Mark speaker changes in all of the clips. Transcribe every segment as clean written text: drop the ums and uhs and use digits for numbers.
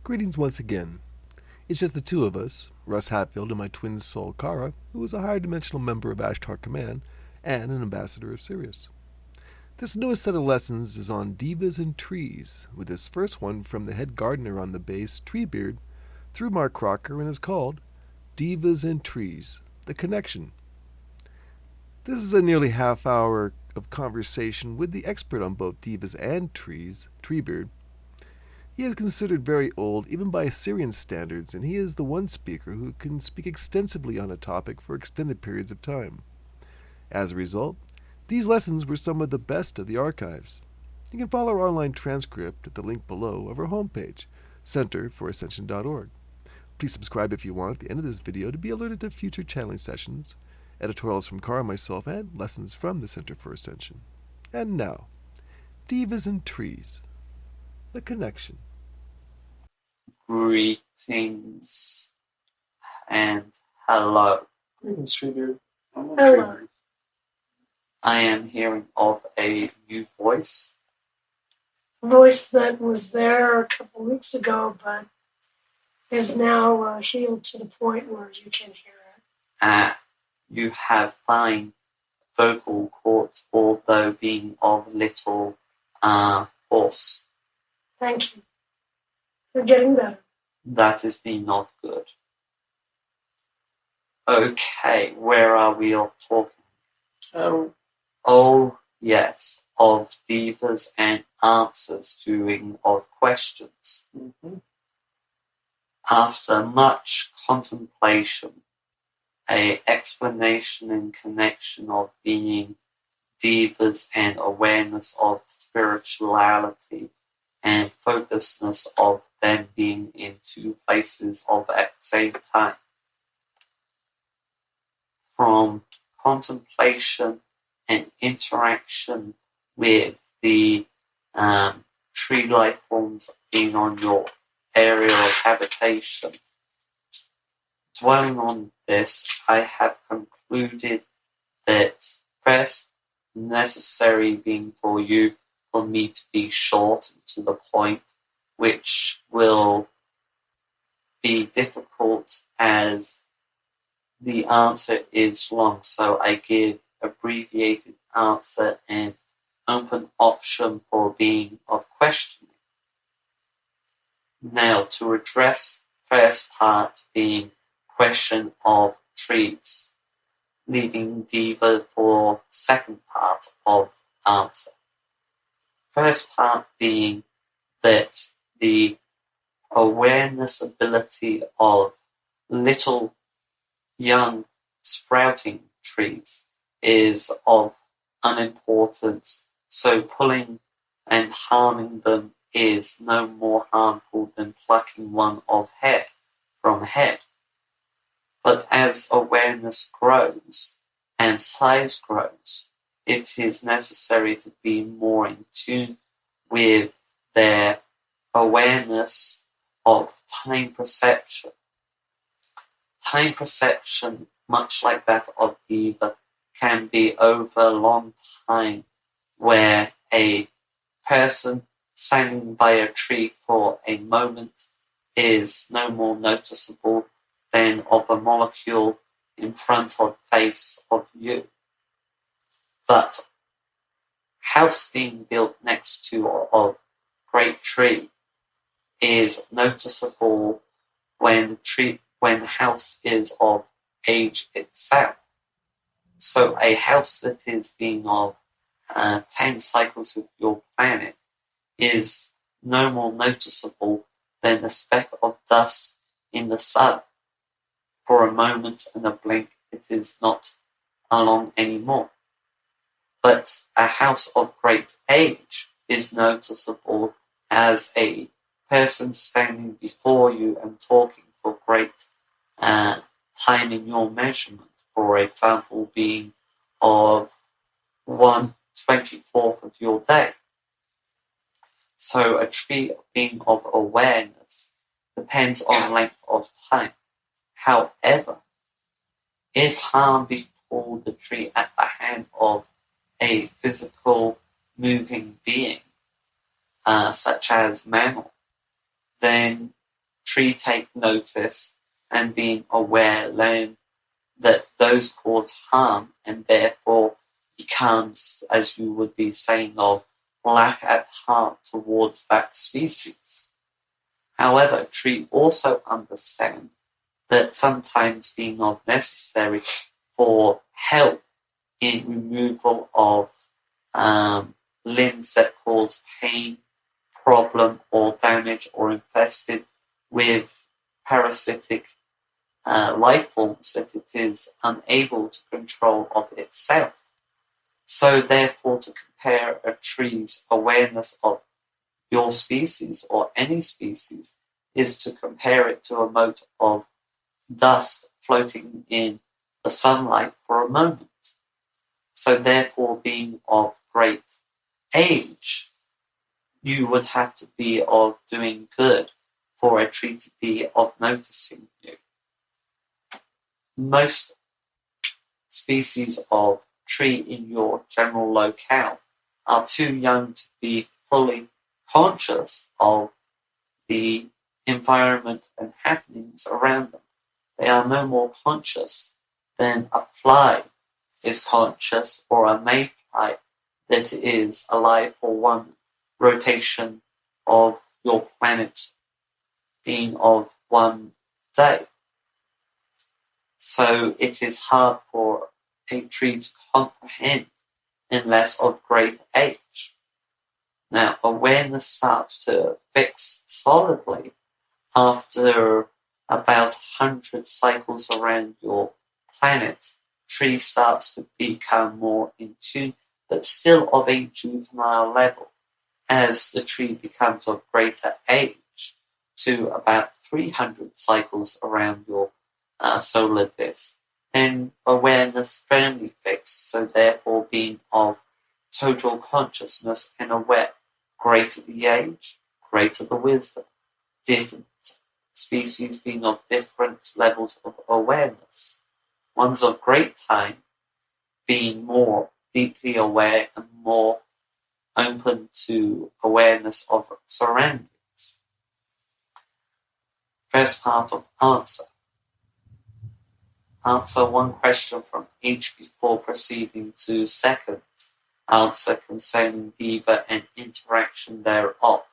Speaker 1: Greetings once again. It's just the two of us, Russ Hatfield and my twin soul Kara, who is a higher dimensional member of Ashtar Command and an ambassador of Sirius. This newest set of lessons is on Devas and Trees, with this first one from the head gardener on the base, Treebeard, through Mark Crocker, and is called Devas and Trees, The Connection. This is a nearly half hour of conversation with the expert on both Devas and Trees, Treebeard. He is considered very old, even by Sirian standards, and he is the one speaker who can speak extensively on a topic for extended periods of time. As a result, these lessons were some of the best of the archives. You can follow our online transcript at the link below of our homepage, centerforascension.org. Please subscribe if you want at the end of this video to be alerted to future channeling sessions, editorials from Kara and myself, and lessons from the Center for Ascension. And now, Devas and Trees, The Connection.
Speaker 2: Greetings and hello.
Speaker 3: Greetings, Treebeard.
Speaker 4: Hello.
Speaker 2: I am hearing of a new voice.
Speaker 4: A voice that was there a couple of weeks ago, but is now healed to the point where you can hear it.
Speaker 2: You have fine vocal cords, although being of little force.
Speaker 4: Thank you. You're getting better.
Speaker 2: That has been not good. Okay, where are we off talking? Oh, yes, of divas and answers doing of questions.
Speaker 3: Mm-hmm.
Speaker 2: After much contemplation, a explanation and connection of being divas and awareness of spirituality and focusedness of them being in two places at the same time. From contemplation and interaction with the tree life forms being on your area of habitation, dwelling on this, I have concluded that first necessary being for me to be short and to the point, which will be difficult as the answer is long, so I give abbreviated answer and open option for being of questioning. Now, to address first part being question of trees, leaving Diva for second part of answer. First part being that the awareness ability of little young sprouting trees is of unimportance, so pulling and harming them is no more harmful than plucking one of hair from head. But as awareness grows and size grows, it is necessary to be more in tune with their awareness of time perception. Time perception, much like that of Diva, can be over a long time, where a person standing by a tree for a moment is no more noticeable than of a molecule in front of face of you. But house being built next to a great tree is noticeable when the house is of age itself. So a house that is being of 10 cycles of your planet is no more noticeable than a speck of dust in the sun. For a moment and a blink, it is not along anymore. But a house of great age is noticeable as a person standing before you and talking for great time in your measurement. For example, being of 1/24 of your day. So a tree being of awareness depends on length of time. However, if harm befall the tree at the hand of a physical moving being, such as mammal, then tree take notice and being aware, learn that those cause harm and therefore becomes, as you would be saying, of lack at heart towards that species. However, tree also understand that sometimes being of necessary for help in removal of limbs that cause pain, problem, or damage, or infested with parasitic life forms that it is unable to control of itself. So therefore, to compare a tree's awareness of your species or any species is to compare it to a mote of dust floating in the sunlight for a moment. So therefore, being of great age, you would have to be of doing good for a tree to be of noticing you. Most species of tree in your general locale are too young to be fully conscious of the environment and happenings around them. They are no more conscious than a fly is conscious, or a mayfly that is alive for one rotation of your planet being of one day. So it is hard for a tree to comprehend unless of great age. Now, awareness starts to fix solidly after about 100 cycles around your planet. Tree starts to become more in tune, but still of a juvenile level. As the tree becomes of greater age, to about 300 cycles around your solar disk, then awareness firmly fixed, so therefore being of total consciousness and aware. Greater the age, greater the wisdom. Different species being of different levels of awareness. Ones of great time being more deeply aware and more open to awareness of surroundings. First part of answer. Answer one question from each before proceeding to second answer concerning Deva and interaction thereof.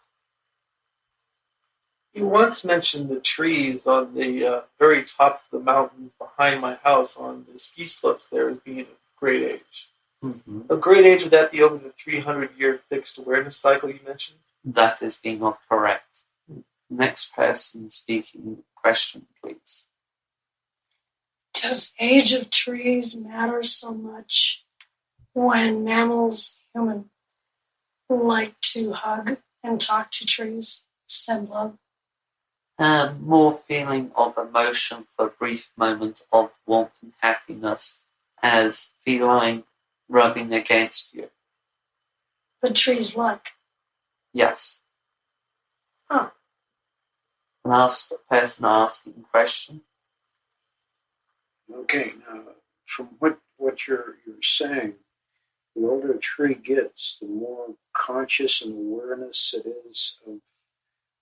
Speaker 3: You once mentioned the trees on the very top of the mountains behind my house on the ski slopes there as being of great age.
Speaker 2: Mm-hmm.
Speaker 3: Of great age, would that be over the 300-year fixed awareness cycle you mentioned?
Speaker 2: That is being of correct. Next person speaking question, please.
Speaker 4: Does age of trees matter so much when mammals, human, like to hug and talk to trees, send love?
Speaker 2: More feeling of emotion for a brief moment of warmth and happiness as feline rubbing against you.
Speaker 4: But trees like?
Speaker 2: Yes.
Speaker 4: Huh.
Speaker 2: Last person asking question.
Speaker 5: Okay, now from what you're saying, the older a tree gets, the more conscious and awareness it is of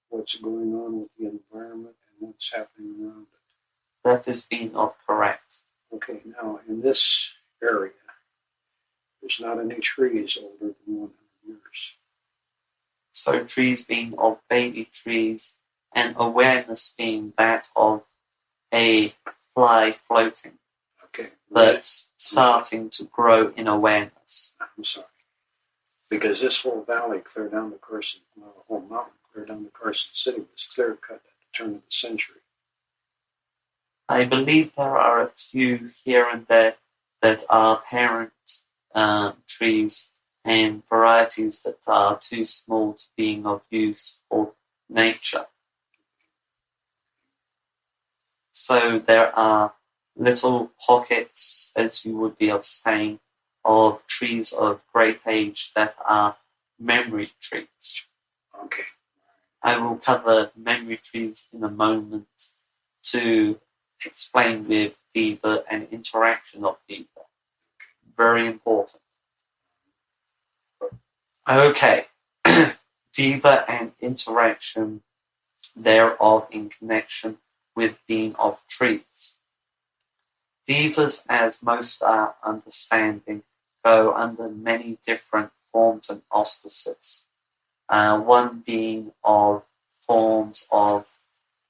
Speaker 5: what's going on with the environment and what's happening around it.
Speaker 2: That is being of correct.
Speaker 5: Okay, now in this area, there's not any trees older than 100 years.
Speaker 2: So trees being of baby trees and awareness being that of a fly floating.
Speaker 5: Okay.
Speaker 2: But starting to grow in awareness.
Speaker 5: I'm sorry. Because this whole valley clear down to Carson, the whole mountain clear down to Carson City was clear cut at the turn of the century.
Speaker 2: I believe there are a few here and there that are parent trees and varieties that are too small to being of use for nature. So there are little pockets, as you would be of saying, of trees of great age that are memory trees.
Speaker 5: Okay.
Speaker 2: I will cover memory trees in a moment to explain with Deva and interaction of Deva. Very important. Okay. Deva and interaction thereof in connection with being of trees. Devas, as most are understanding, go under many different forms and auspices. One being of forms of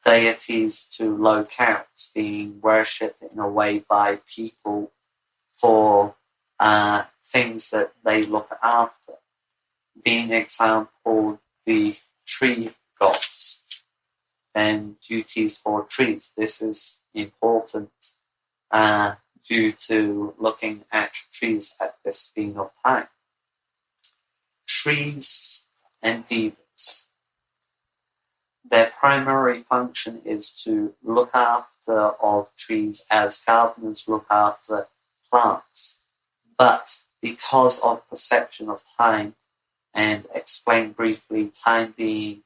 Speaker 2: deities to locales, being worshipped in a way by people for things that they look after. Being example, the tree gods and duties for trees. This is important due to looking at trees at this being of time. Trees and devas. Their primary function is to look after of trees as gardeners look after plants. But because of perception of time, and explain briefly, time being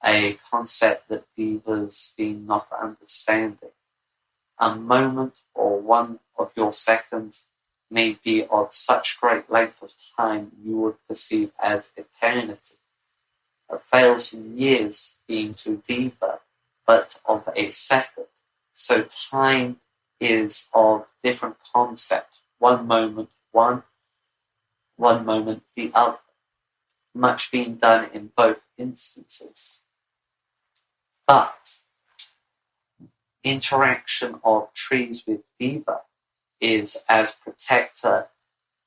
Speaker 2: a concept that devas being not understanding, a moment or one of your seconds may be of such great length of time you would perceive as eternity. 1,000 years being to deva, but of a second. So time is of different concept. One moment, one moment, the other. Much being done in both instances. But interaction of trees with deva is as protector,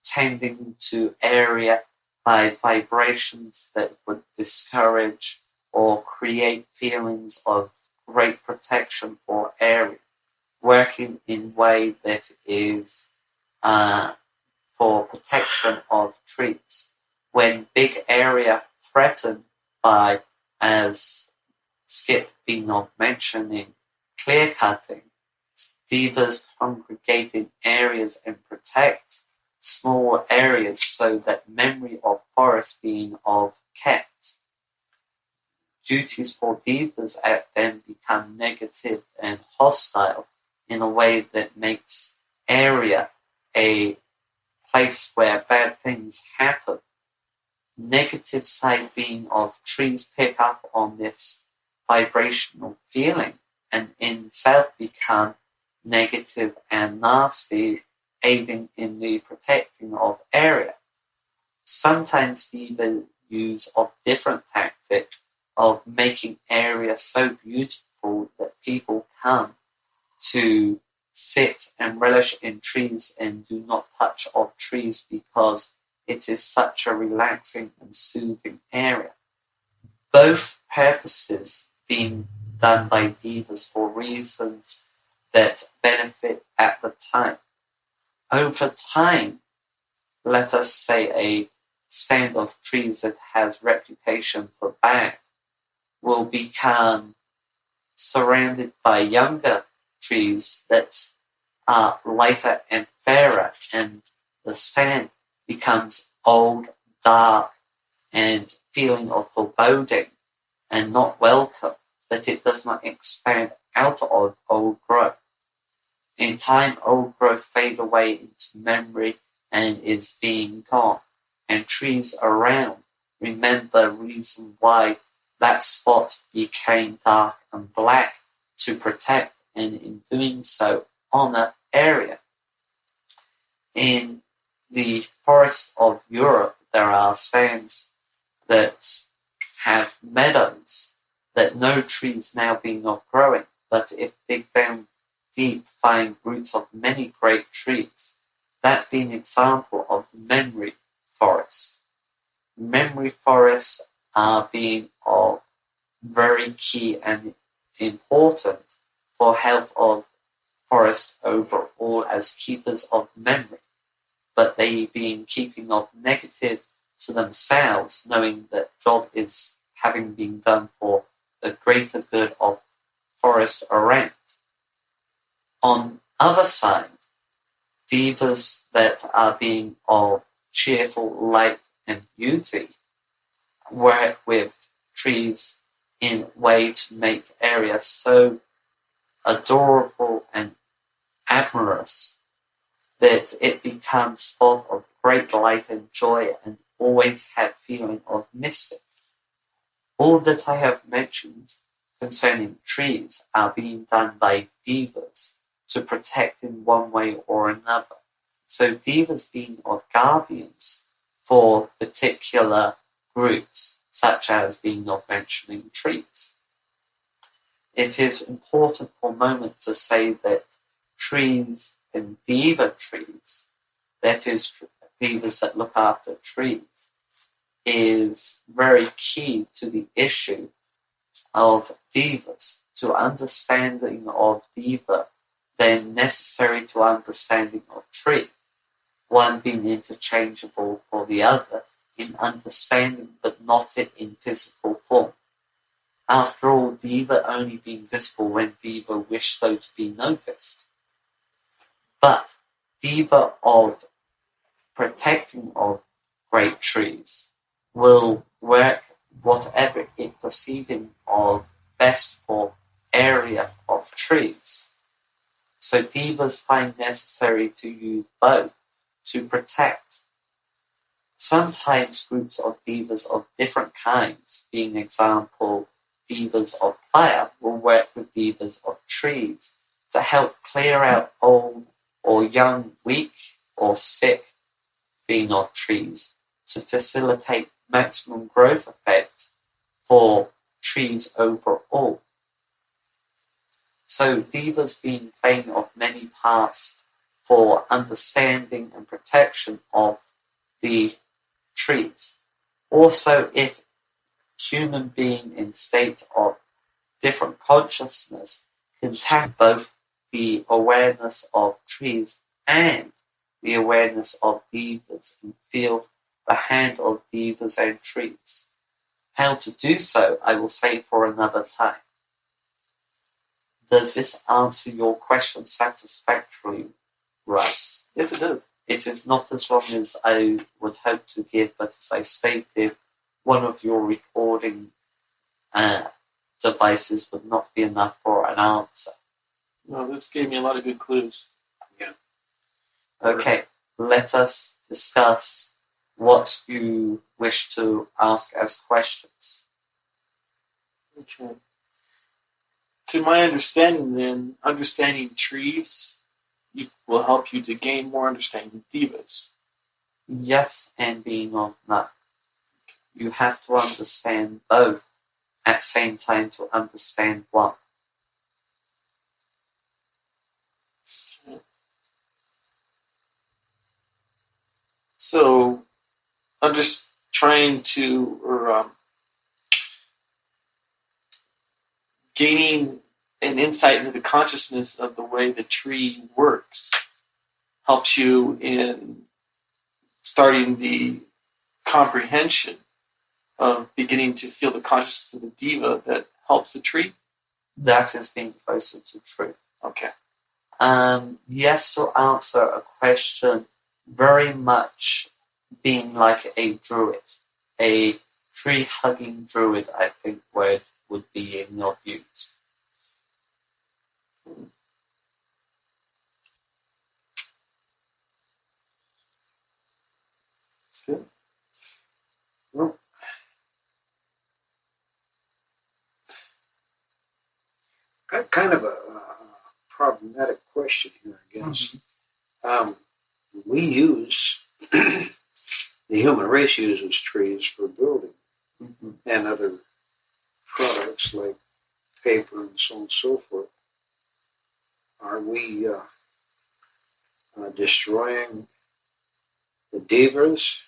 Speaker 2: tending to area by vibrations that would discourage or create feelings of great protection for area, working in way that is for protection of trees. When big area threatened by, as Skip been of mentioning, clear cutting, devas congregate in areas and protect small areas so that memory of forest being of kept. Duties for devas then become negative and hostile in a way that makes area a place where bad things happen. Negative side being of trees pick up on this vibrational feeling and in itself become negative and nasty, aiding in the protecting of area. Sometimes even use of different tactic of making area so beautiful that people come to sit and relish in trees and do not touch of trees because it is such a relaxing and soothing area. Both purposes being done by devas for reasons that benefit at the time. Over time, let us say a stand of trees that has reputation for bad will become surrounded by younger trees that are lighter and fairer, and the stand becomes old, dark, and feeling of foreboding and not welcome, that it does not expand out of old growth. In time, old growth fade away into memory and is being gone, and trees around remember reason why that spot became dark and black to protect, and in doing so, honor area. In the forests of Europe, there are stands that have meadows that no trees now being of growing, but if dig down deep, find roots of many great trees. That being an example of memory forest. Memory forests are being of very key and important for health of forest overall as keepers of memory, but they being keeping of negative to themselves, knowing that job is having been done for the greater good of forest around. On other side, devas that are being of cheerful light and beauty work with trees in way to make areas so adorable and amorous that it becomes spot of great light and joy and always have feeling of mystic. All that I have mentioned concerning trees are being done by Devas to protect in one way or another. So Devas being of guardians for particular groups, such as being of mentioning trees. It is important for a moment to say that trees and Deva trees, that is, Devas that look after trees, is very key to the issue of Devas. To understanding of Deva, then necessary to understanding of tree, one being interchangeable for the other in understanding, but not in physical form. After all, Deva only being visible when Deva wish so to be noticed. But Deva of protecting of great trees will work whatever it perceiving of best for area of trees. So Devas find necessary to use both to protect. Sometimes groups of Devas of different kinds, being example, Devas of fire, will work with Devas of trees to help clear out old or young, weak or sick being of trees to facilitate maximum growth effect for trees overall. So Devas being playing of many parts for understanding and protection of the trees. Also, if human being in state of different consciousness can tap both the awareness of trees and the awareness of Devas and feel the hand of Devas and trees. How to do so, I will say for another time. Does this answer your question satisfactorily, Russ?
Speaker 3: Yes, it does.
Speaker 2: It is not as long as I would hope to give, but as I stated, one of your recording devices would not be enough for an answer.
Speaker 3: No, this gave me a lot of good clues.
Speaker 5: Yeah.
Speaker 2: Okay, let us discuss what you wish to ask as questions.
Speaker 3: Okay. To my understanding, then, understanding trees will help you to gain more understanding of Devas.
Speaker 2: Yes, and being of no. You have to understand both at the same time to understand one.
Speaker 3: So, I'm just trying to, gaining an insight into the consciousness of the way the tree works helps you in starting the comprehension of beginning to feel the consciousness of the Deva that helps the tree.
Speaker 2: That is being closer to truth.
Speaker 3: Okay.
Speaker 2: Yes, to answer a question, very much being like a druid, a tree-hugging druid, I think word would be in your views.
Speaker 3: That's good.
Speaker 5: Well, got kind of a problematic question here, I guess.
Speaker 2: Mm-hmm.
Speaker 5: We use, the human race uses trees for building and other products like paper and so on and so forth. Are we destroying the Devas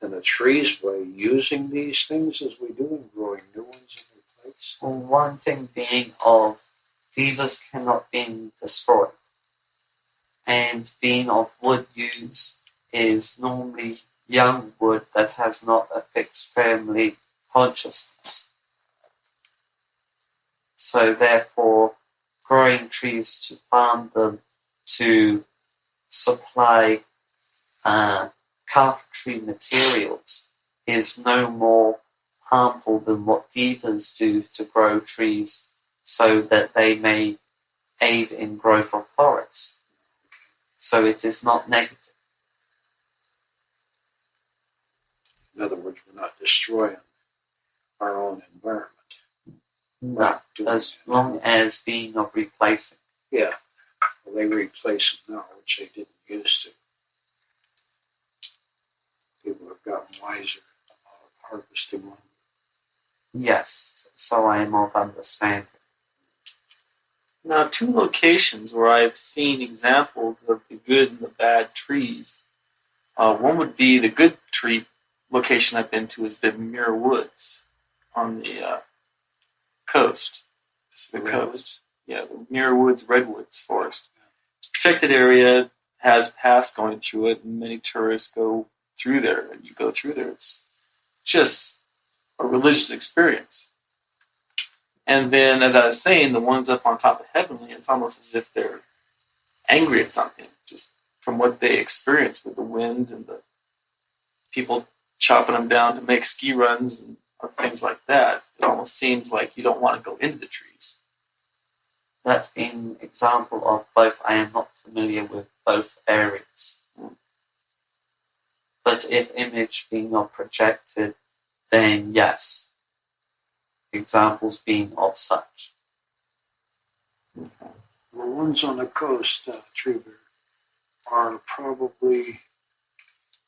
Speaker 5: and the trees by using these things as we do and growing new ones in their place?
Speaker 2: Well, one thing being of Devas cannot be destroyed. And being of wood use is normally young wood that has not a fixed family consciousness. So therefore, growing trees to farm them to supply carpentry materials is no more harmful than what Devas do to grow trees so that they may aid in growth of forests. So it is not negative.
Speaker 5: In other words, we're not destroying our own environment.
Speaker 2: No,
Speaker 5: doing
Speaker 2: as
Speaker 5: that.
Speaker 2: long as being of replacing.
Speaker 5: Yeah. Well, they replace them now, which they didn't used to. People have gotten wiser about harvesting lumber.
Speaker 2: Yes, so I am of understanding.
Speaker 3: Now, two locations where I've seen examples of the good and the bad trees. One would be the good tree location I've been to has been Muir Woods on the coast, Pacific Coast. Yeah, the Muir Woods Redwoods Forest. It's a protected area, has paths going through it, and many tourists go through there. And you go through there, it's just a religious experience. And then, as I was saying, the ones up on top of Heavenly, it's almost as if they're angry at something, just from what they experience with the wind and the people chopping them down to make ski runs and things like that. It almost seems like you don't want to go into the trees.
Speaker 2: That in example of both, I am not familiar with both areas. But if image being not projected, then yes. Examples being of such.
Speaker 5: The ones on the coast, Treebeard, are probably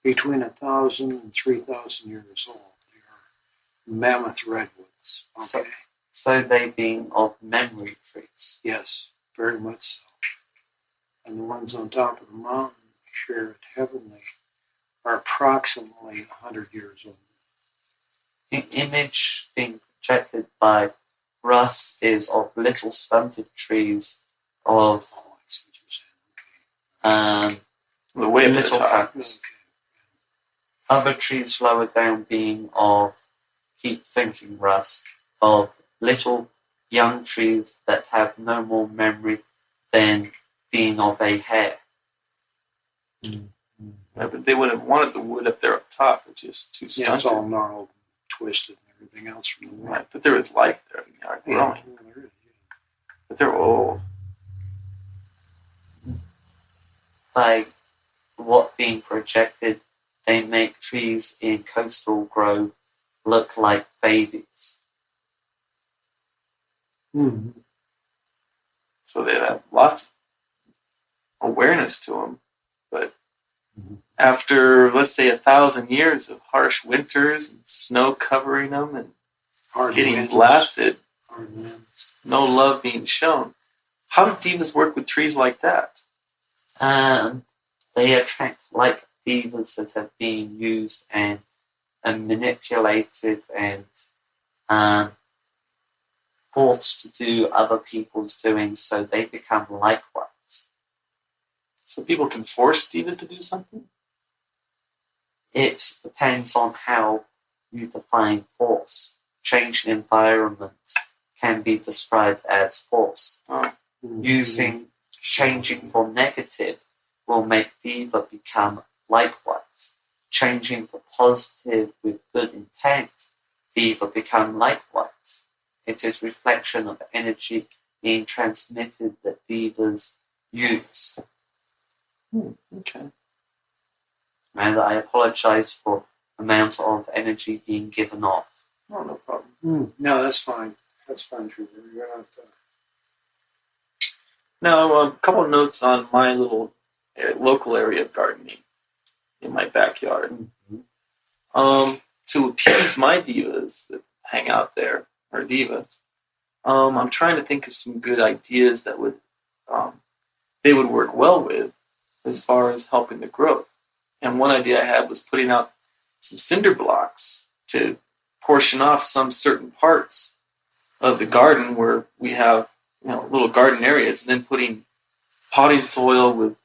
Speaker 5: between 1,000 and 3,000 years old. They are mammoth redwoods. Okay.
Speaker 2: So they being of memory trees.
Speaker 5: Yes, very much so. And the ones on top of the mountain here at Heavenly are approximately 100 years old.
Speaker 2: The image being projected by Russ is of little stunted trees of
Speaker 5: Oh, I see what you're saying.
Speaker 3: The way up at the
Speaker 2: little
Speaker 3: top.
Speaker 2: cactus. Other trees lower down being of, keep thinking Russ, of little young trees that have no more memory than being of a hair.
Speaker 3: Yeah, but they would have wanted the wood up there up top, which is too
Speaker 5: Yeah, it's
Speaker 3: stunted.
Speaker 5: all gnarled and twisted and everything else from the wind.
Speaker 3: Right, but there is life there. I mean, they are growing,
Speaker 5: Yeah, there is, yeah.
Speaker 3: but they're old.
Speaker 2: By what being projected, they make trees in coastal grove look like babies.
Speaker 5: Mm-hmm.
Speaker 3: So they have lots of awareness to them. But after, let's say, 1,000 years of harsh winters and snow covering them and
Speaker 5: Hard
Speaker 3: getting
Speaker 5: winds,
Speaker 3: blasted,
Speaker 5: hard winds.
Speaker 3: no love being shown, how do Devas work with trees like that?
Speaker 2: They attract like devas that have been used and manipulated and forced to do other people's doing, so they become likewise.
Speaker 3: So people can force Devas to do something?
Speaker 2: It depends on how you define force. Changing environment can be described as force.
Speaker 3: Oh.
Speaker 2: Using changing for negative will make Deva become likewise. Changing for positive with good intent, Deva become likewise. It is reflection of energy being transmitted that Devas use.
Speaker 3: Okay.
Speaker 2: And I apologize for the amount of energy being given off.
Speaker 3: Oh, no problem.
Speaker 5: No, that's fine. That's fine, Trevor. You're not.
Speaker 3: Now, a couple of notes on my little local area of gardening in my backyard. To appease my divas that hang out there, or divas, I'm trying to think of some good ideas that would they would work well with as far as helping the growth. And one idea I had was putting out some cinder blocks to portion off some certain parts of the garden where we have little garden areas, and then putting potting soil with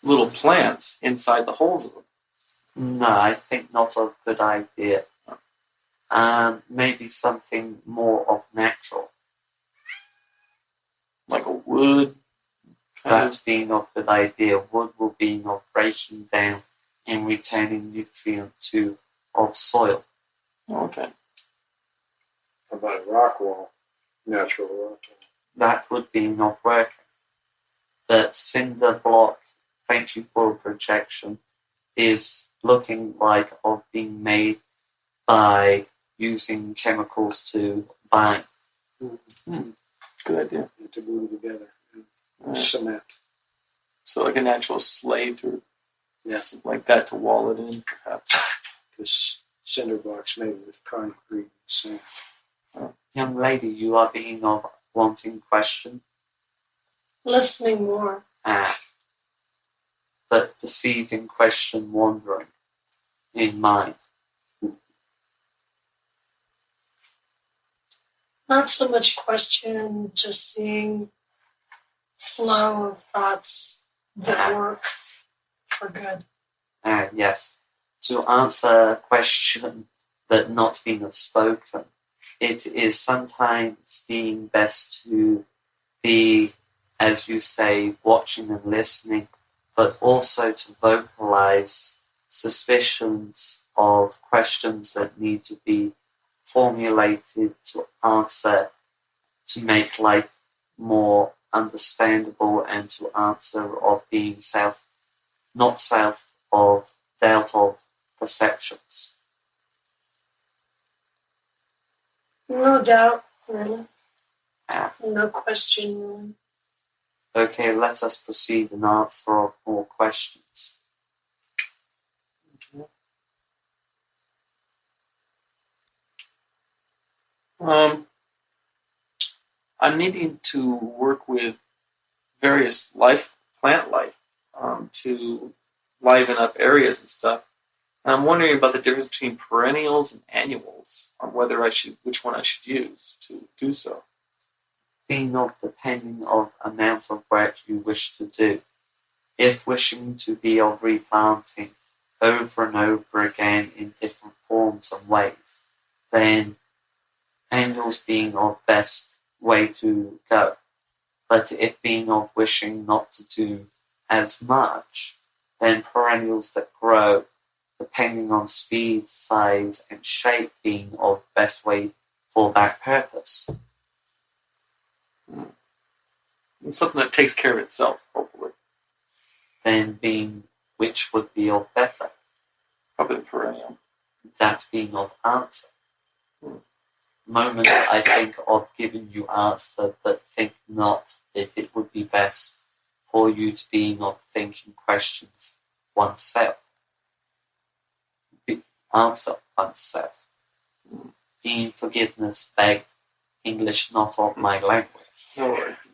Speaker 3: little plants inside the holes of them.
Speaker 2: No, I think not a good idea. Maybe something more of natural.
Speaker 3: Like a wood.
Speaker 2: That being of good idea. Wood will be of breaking down and retaining nutrient of soil.
Speaker 3: Okay.
Speaker 5: How about a rock wall? Natural rock wall.
Speaker 2: That would be not working. But cinder block, thank you for a projection, is looking like of being made by using chemicals to bind.
Speaker 3: Good idea.
Speaker 5: and to glue together.
Speaker 3: Right.
Speaker 5: Cement.
Speaker 3: So like a natural slate or
Speaker 5: Yeah.
Speaker 3: something like that to wall it in, perhaps.
Speaker 5: This cinder blocks made with concrete and sand.
Speaker 2: Young lady, you are being of wanting question,
Speaker 4: Listening more.
Speaker 2: but perceiving question wandering in mind.
Speaker 4: Not so much question, just seeing flow of thoughts that work for good.
Speaker 2: Yes, to answer a question but not being spoken, it is sometimes being best to be, as you say, watching and listening, but also to vocalize suspicions of questions that need to be formulated to answer, to make life more understandable, and to answer of being not self of doubt of perceptions.
Speaker 4: No doubt, really.
Speaker 2: Ah,
Speaker 4: No question, really.
Speaker 2: okay, let us proceed and answer of more questions.
Speaker 3: I'm needing to work with various plant life, to liven up areas and stuff. And I'm wondering about the difference between perennials and annuals, on which one I should use to do so.
Speaker 2: Being of depending of amount of work you wish to do. If wishing to be of replanting over and over again in different forms and ways, then annuals being of best way to go. But if being of wishing not to do as much, then perennials that grow depending on speed, size, and shape being of best way for that purpose.
Speaker 3: It's something that takes care of itself, hopefully.
Speaker 2: Then being which would be of better,
Speaker 3: Probably the perennial.
Speaker 2: that being of answer. Moment I think of giving you answer, but think not if it would be best for you to be not thinking questions oneself. Answer oneself. Being forgiveness beg, English not of my language.
Speaker 3: No worries.